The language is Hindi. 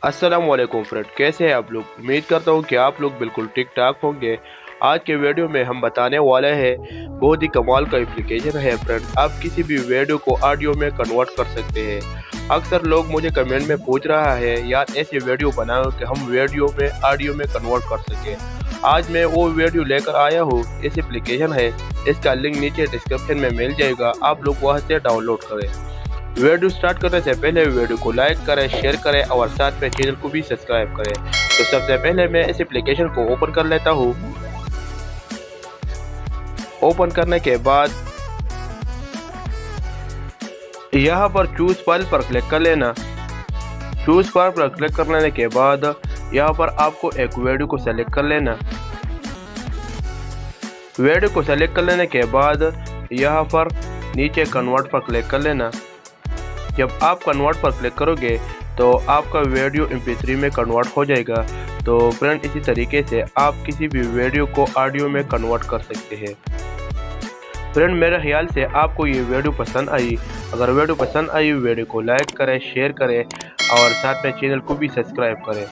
अस्सलाम वालेकुम फ्रेंड, कैसे हैं आप लोग। उम्मीद करता हूँ कि आप लोग बिल्कुल ठीक ठाक होंगे। आज के वीडियो में हम बताने वाले हैं बहुत ही कमाल का एप्लीकेशन है फ्रेंड। आप किसी भी वीडियो को ऑडियो में कन्वर्ट कर सकते हैं। अक्सर लोग मुझे कमेंट में पूछ रहा है यार ऐसे वीडियो बनाओ कि हम वीडियो में ऑडियो में कन्वर्ट कर सकें। आज मैं वो वीडियो लेकर आया हूँ। इस एप्लीकेशन है, इसका लिंक नीचे डिस्क्रिप्शन में मिल जाएगा, आप लोग वहाँ से डाउनलोड करें। वीडियो स्टार्ट करने से पहले वीडियो को लाइक करें, शेयर करें और साथ में चैनल को भी सब्सक्राइब करें। तो सबसे पहले मैं इस एप्लीकेशन को ओपन कर लेता हूँ। ओपन करने के बाद यहाँ पर चूज फाइल पर क्लिक कर लेना। चूज फाइल पर क्लिक कर लेने के बाद यहाँ पर आपको एक वीडियो को सेलेक्ट कर लेना। वीडियो को सेलेक्ट कर लेने के बाद यहाँ पर नीचे कन्वर्ट पर क्लिक कर लेना। जब आप कन्वर्ट पर क्लिक करोगे तो आपका वीडियो MP3 में कन्वर्ट हो जाएगा। तो फ्रेंड, इसी तरीके से आप किसी भी वीडियो को ऑडियो में कन्वर्ट कर सकते हैं। फ्रेंड, मेरे ख्याल से आपको ये वीडियो पसंद आई। अगर वीडियो पसंद आई वीडियो को लाइक करें, शेयर करें और साथ में चैनल को भी सब्सक्राइब करें।